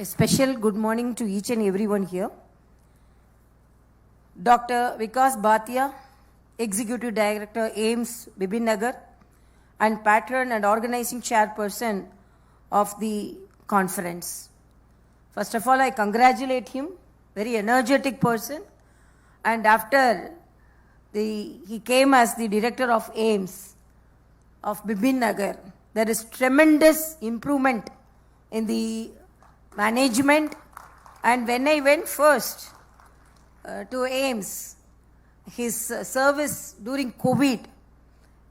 A special good morning to each and everyone here. Dr. Vikas Bhatia, Executive Director, AIMS, Bibin Nagar, and patron and organizing chairperson of the conference. First of all, I congratulate him, very energetic person, and after he came as the director of AIMS of Bibin Nagar, there is tremendous improvement in the management. And when I went first to AIMS, his service during COVID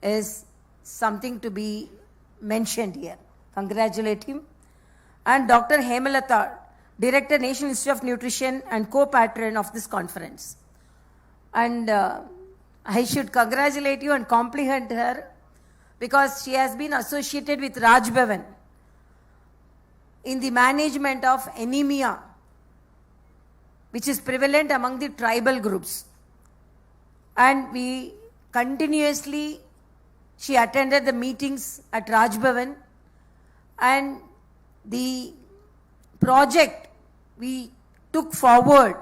is something to be mentioned here. Congratulate him. And Dr. Hemalata, Director, National Institute of Nutrition and co-patron of this conference. And I should congratulate you and compliment her because she has been associated with Raj Bhavan in the management of anemia, which is prevalent among the tribal groups. And we continuously, she attended the meetings at Raj Bhavan, and the project we took forward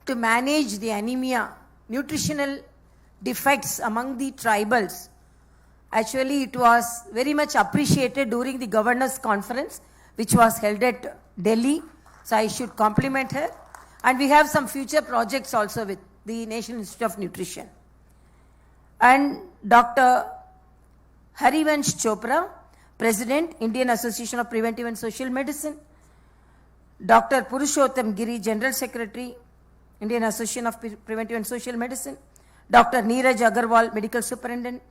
to manage the anemia, nutritional defects among the tribals. Actually, it was very much appreciated during the governors' conference, which was held at Delhi. So I should compliment her. And we have some future projects also with the National Institute of Nutrition. And Dr. Harivansh Chopra, President, Indian Association of Preventive and Social Medicine. Dr. Purushottam Giri, General Secretary, Indian Association of Preventive and Social Medicine. Dr. Neeraj Agarwal, Medical Superintendent.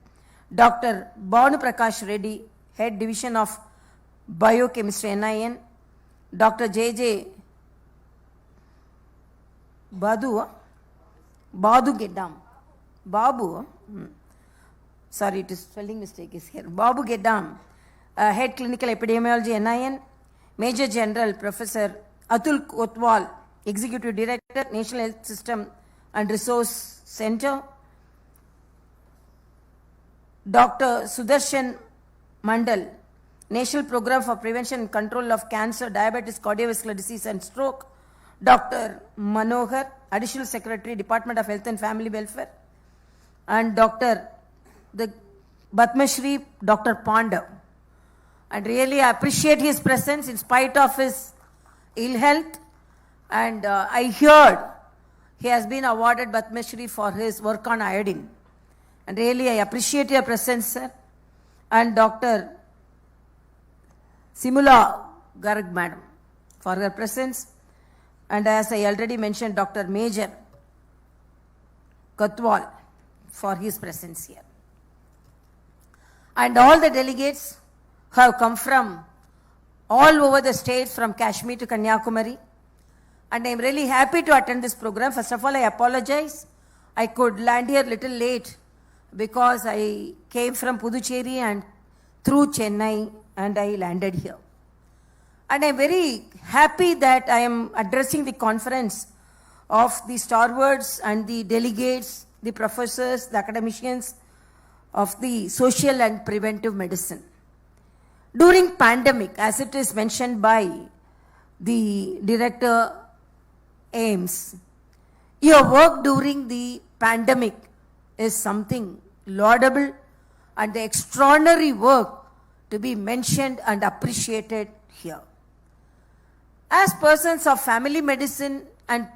Dr. Bhanu Prakash Reddy, Head Division of Biochemistry, NIN. Dr. J.J. Badu Geddam. Babu. Sorry, it is spelling mistake is here. Babu Geddam, Head Clinical Epidemiology, NIN. Major General Professor Atul Kotwal, Executive Director, National Health System and Resource Center. Dr. Sudarshan Mandal, National Program for Prevention and Control of Cancer, Diabetes, Cardiovascular Disease and Stroke. Dr. Manohar, Additional Secretary, Department of Health and Family Welfare. And Dr. Padma Shri, Dr. Pandav. And really I appreciate his presence in spite of his ill health. And I heard he has been awarded Padma Shri for his work on iodine. And really I appreciate your presence, sir. And Dr. Simula Garg Madam for her presence. And as I already mentioned, Dr. Major Kotwal for his presence here. And all the delegates have come from all over the states, from Kashmir to Kanyakumari. And I am really happy to attend this program. First of all, I apologize. I could land here a little late because I came from Puducherry and through Chennai and I landed here. And I am very happy that I am addressing the conference of the stalwarts and the delegates, the professors, the academicians of the social and preventive medicine. During pandemic, as it is mentioned by the director AIMS, your work during the pandemic is something laudable and the extraordinary work to be mentioned and appreciated here. As persons of family medicine and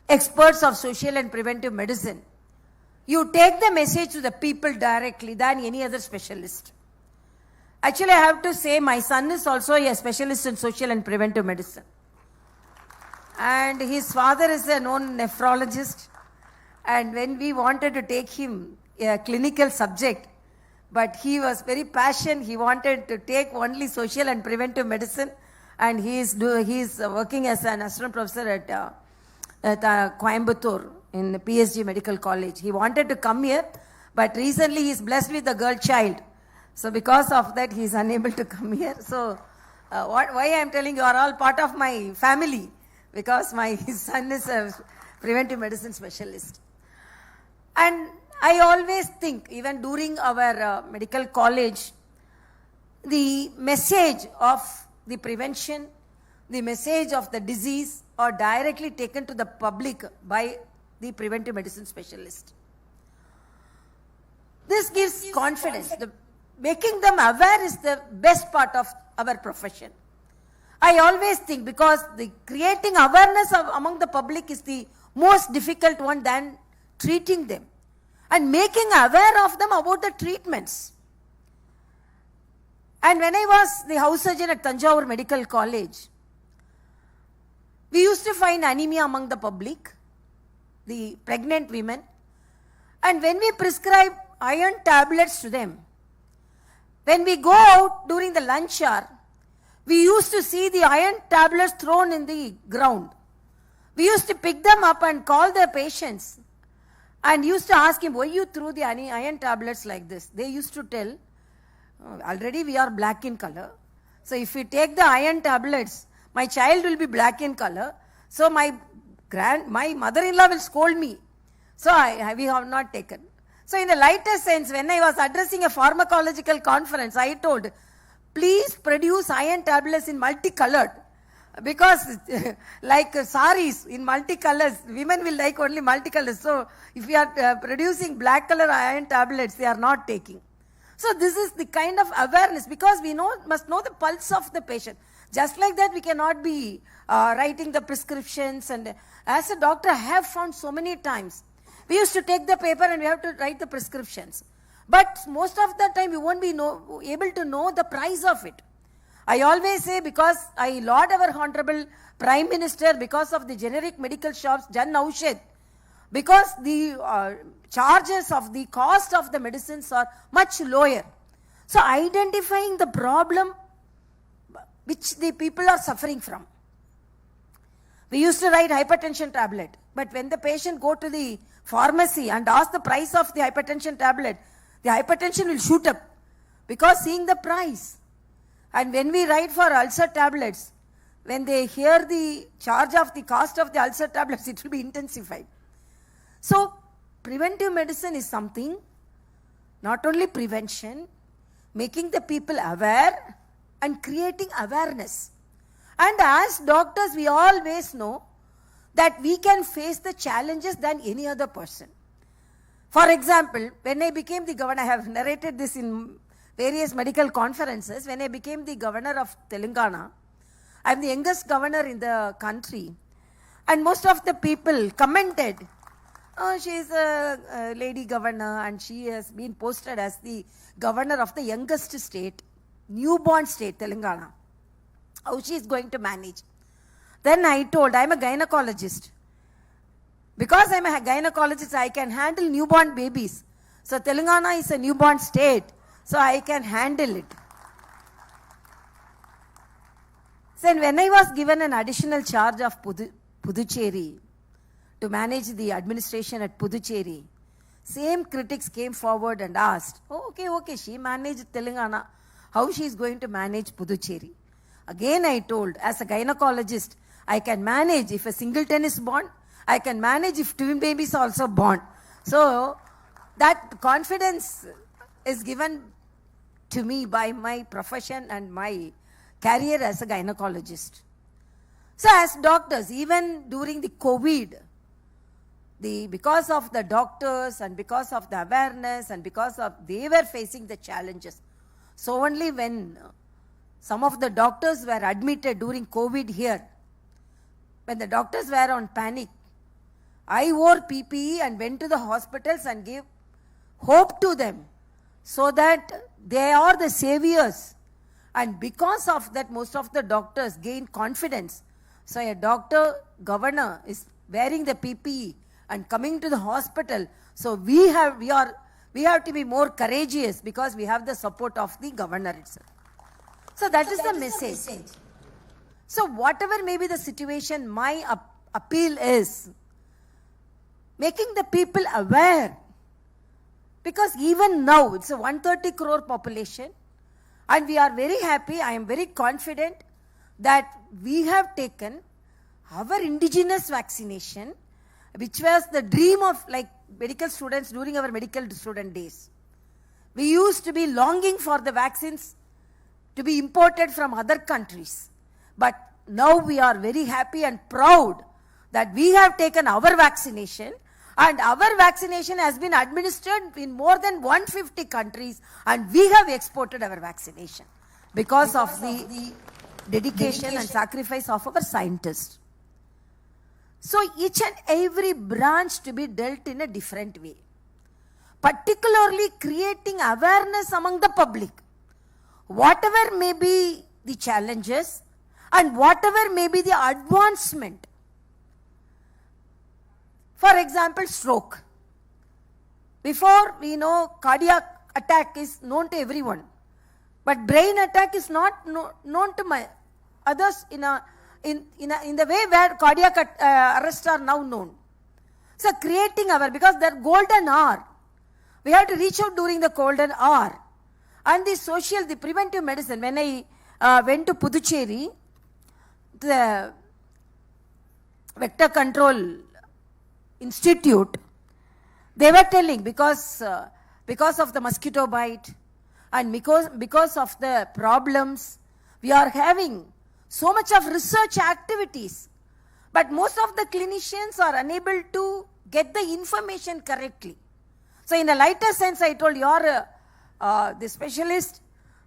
experts of social and preventive medicine, you take the message to the people directly than any other specialist. Actually, I have to say my son is also a specialist in social and preventive medicine. And his father is a known nephrologist. And when we wanted to take him a clinical subject, but he was very passionate, he wanted to take only social and preventive medicine. And he is working as an assistant professor at Coimbatore in the PSG Medical College. He wanted to come here, but recently he is blessed with a girl child. So because of that, he is unable to come here. So why I am telling you are all part of my family, because my son is a preventive medicine specialist. And I always think, even during our medical college, the message of the prevention, the message of the disease are directly taken to the public by the preventive medicine specialist. This gives confidence. Making them aware is the best part of our profession. I always think, because the creating awareness among the public is the most difficult one than treating them and making aware of them about the treatments. And when I was the house surgeon at Tanjavur Medical College, we used to find anemia among the public, the pregnant women, and when we prescribe iron tablets to them, when we go out during the lunch hour, we used to see the iron tablets thrown in the ground. We used to pick them up and call the patients and used to ask him, why you threw the iron tablets like this? They used to tell, already we are black in color. So if we take the iron tablets, my child will be black in color. So my mother-in-law will scold me. So we have not taken. So in the lighter sense, when I was addressing a pharmacological conference, I told, please produce iron tablets in multicolored. Because like saris in multicolors, women will like only multicolors. So if we are producing black color iron tablets, they are not taking. So this is the kind of awareness, because we must know the pulse of the patient. Just like that, we cannot be writing the prescriptions. And as a doctor, I have found so many times, we used to take the paper and we have to write the prescriptions. But most of the time, we won't be able to know the price of it. I always say, because I laud our Honorable Prime Minister because of the generic medical shops, Jan Aushadh, because the charges of the cost of the medicines are much lower. So identifying the problem which the people are suffering from. We used to write hypertension tablet, but when the patient go to the pharmacy and ask the price of the hypertension tablet, the hypertension will shoot up because seeing the price. And when we write for ulcer tablets, when they hear the charge of the cost of the ulcer tablets, it will be intensified. So preventive medicine is something, not only prevention, making the people aware and creating awareness. And as doctors, we always know that we can face the challenges than any other person. For example, when I became the governor, I have narrated this in various medical conferences. When I became the governor of Telangana, I am the youngest governor in the country. And most of the people commented, oh, she is a lady governor and she has been posted as the governor of the youngest state, newborn state, Telangana. How she is going to manage. Then I told, I am a gynecologist. Because I am a gynecologist, I can handle newborn babies. So Telangana is a newborn state. So I can handle it. Then when I was given an additional charge of Puducherry to manage the administration at Puducherry, same critics came forward and asked, oh, okay, she managed Telangana. How she is going to manage Puducherry? Again I told, as a gynecologist, I can manage if a singleton is born. I can manage if twin babies are also born. So that confidence is given to me by my profession and my career as a gynecologist. So as doctors, even during the COVID, because of the doctors and because of the awareness and because of they were facing the challenges. So only when some of the doctors were admitted during COVID here, when the doctors were on panic, I wore PPE and went to the hospitals and gave hope to them so that they are the saviors. And because of that, most of the doctors gained confidence. So a doctor, governor is wearing the PPE and coming to the hospital. So we have to be more courageous because we have the support of the governor itself. So that is the message. So whatever may be the situation, my appeal is making the people aware. Because even now, it's a 130 crore population. And we are very happy, I am very confident that we have taken our indigenous vaccination, which was the dream of like medical students during our medical student days. We used to be longing for the vaccines to be imported from other countries. But now we are very happy and proud that we have taken our vaccination, and our vaccination has been administered in more than 150 countries, and we have exported our vaccination because of the dedication and sacrifice of our scientists. So each and every branch to be dealt in a different way, particularly creating awareness among the public. Whatever may be the challenges and whatever may be the advancement. For example, stroke. Before we know cardiac attack is known to everyone, but brain attack is not known to others in the way where cardiac arrests are now known. So creating because the golden hour, we have to reach out during the golden hour. And the preventive medicine, when I went to Puducherry, the Vector Control Institute, they were telling because of the mosquito bite and because of the problems, we are having so much of research activities. But most of the clinicians are unable to get the information correctly. So in a lighter sense, I told you are the specialist,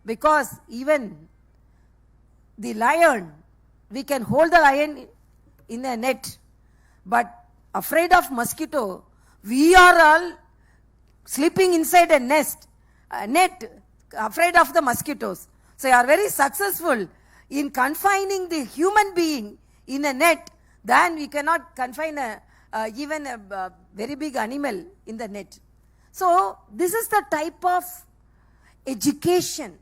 because even the lion, we can hold the lion in a net, but afraid of mosquito, we are all sleeping inside a net, afraid of the mosquitoes. So you are very successful in confining the human being in a net, than we cannot confine even a very big animal in the net. So this is the type of education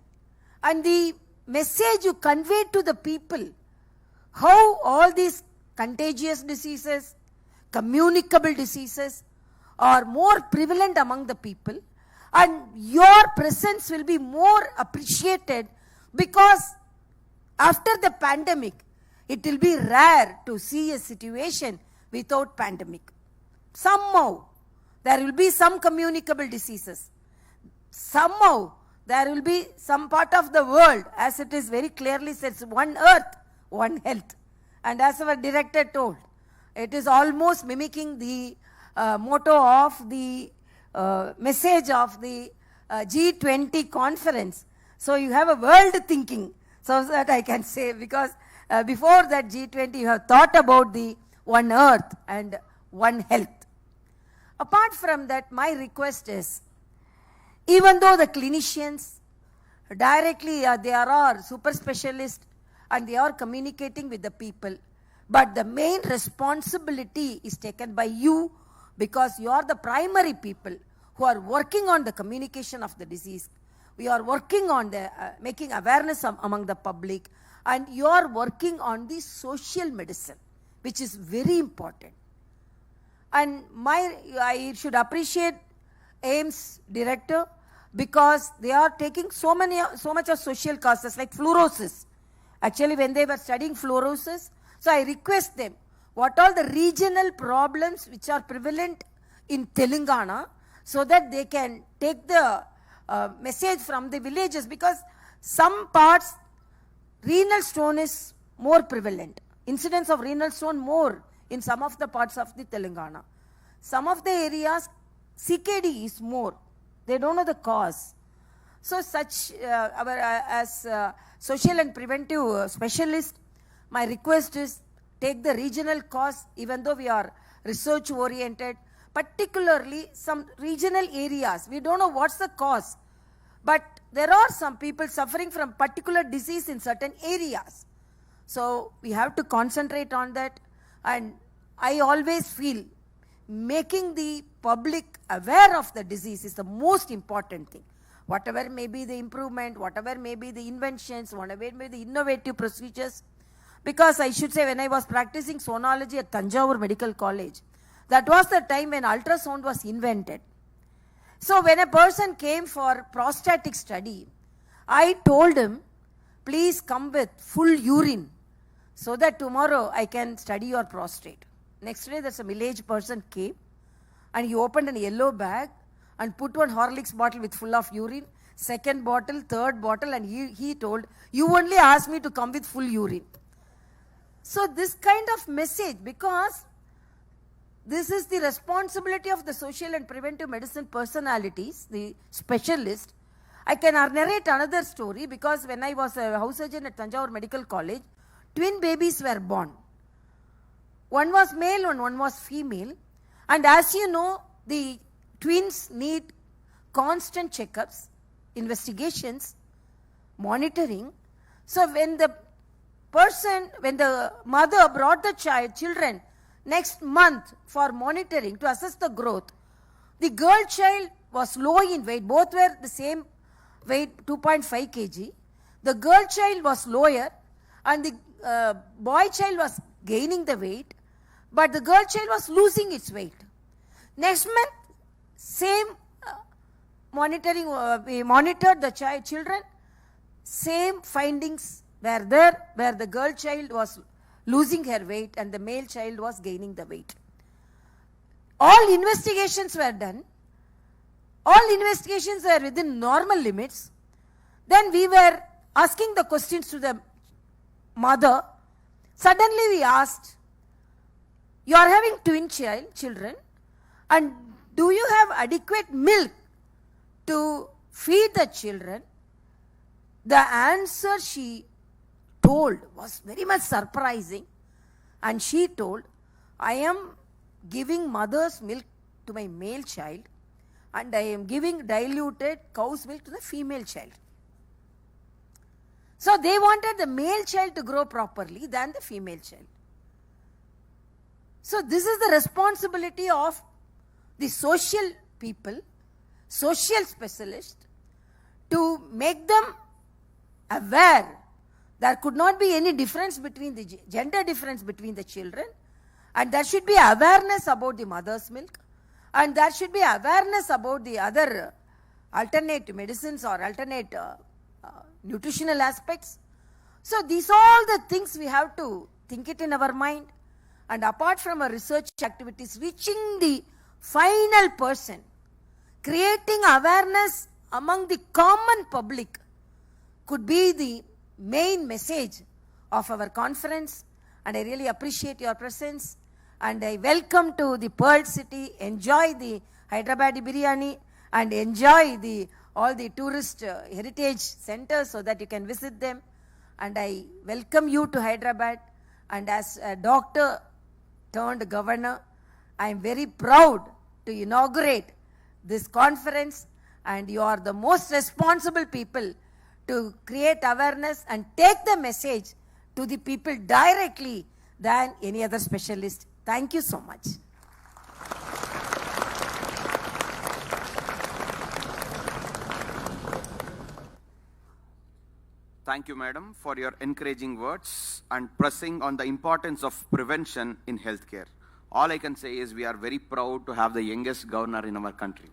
and the message you convey to the people, how all these contagious diseases, communicable diseases are more prevalent among the people, and your presence will be more appreciated, because after the pandemic, it will be rare to see a situation without pandemic. Somehow, there will be some communicable diseases. Somehow, there will be some part of the world, as it is very clearly said, one earth, one health. And as our director told, it is almost mimicking the motto of the message of the G20 conference. So you have a world thinking, so that I can say, because before that G20 you have thought about the one earth and one health. Apart from that, my request is, even though the clinicians directly they are super specialists and they are communicating with the people, but the main responsibility is taken by you, because you are the primary people who are working on the communication of the disease. We are working on the making awareness among the public, and you are working on the social medicine, which is very important. And I should appreciate AIIMS director, because they are taking so much of social causes like fluorosis. Actually, when they were studying fluorosis, so I request them, what are the regional problems which are prevalent in Telangana, so that they can take the message from the villages, because some parts renal stone is more prevalent. Incidence of renal stone more in some of the parts of the Telangana. Some of the areas CKD is more. They don't know the cause. So such as social and preventive specialist, my request is, take the regional cause, even though we are research oriented, particularly some regional areas. We don't know what's the cause, but there are some people suffering from particular disease in certain areas. So we have to concentrate on that. And I always feel making the public aware of the disease is the most important thing. Whatever may be the improvement, whatever may be the inventions, whatever may be the innovative procedures. Because I should say, when I was practicing sonology at Tanjavur Medical College, that was the time when ultrasound was invented. So when a person came for prostatic study, I told him, please come with full urine, so that tomorrow I can study your prostate. Next day, there's a village person came, and he opened a yellow bag and put one Horlicks bottle with full of urine, second bottle, third bottle, and he told, you only asked me to come with full urine. So this kind of message, because this is the responsibility of the social and preventive medicine personalities, the specialists. I can narrate another story, because when I was a house surgeon at Tanjavur Medical College, twin babies were born. One was male and one was female. And as you know, the twins need constant checkups, investigations, monitoring. So when the mother brought the children next month for monitoring to assess the growth, the girl child was low in weight. Both were the same weight, 2.5 kg. The girl child was lower and the boy child was gaining the weight, but the girl child was losing its weight. Next month, same monitoring, we monitored the children, same findings were there, where the girl child was losing her weight and the male child was gaining the weight. All investigations were done. All investigations were within normal limits. Then we were asking the questions to the mother. Suddenly we asked, you are having twin children, and do you have adequate milk to feed the children? The answer she told was very much surprising, and she told, I am giving mother's milk to my male child and I am giving diluted cow's milk to the female child. So they wanted the male child to grow properly than the female child. So this is the responsibility of the social people, social specialists, to make them aware there could not be any difference between the gender difference between the children, and there should be awareness about the mother's milk, and there should be awareness about the other alternate medicines or alternate nutritional aspects. So these are all the things we have to think it in our mind. And apart from our research activities, reaching the final person, creating awareness among the common public could be the main message of our conference. And I really appreciate your presence. And I welcome to the Pearl City. Enjoy the Hyderabadi biryani and enjoy all the tourist heritage centers so that you can visit them. And I welcome you to Hyderabad. And as a doctor turned governor, I am very proud to inaugurate this conference, and you are the most responsible people to create awareness and take the message to the people directly than any other specialist. Thank you so much. Thank you, madam, for your encouraging words and pressing on the importance of prevention in healthcare. All I can say is we are very proud to have the youngest governor in our country.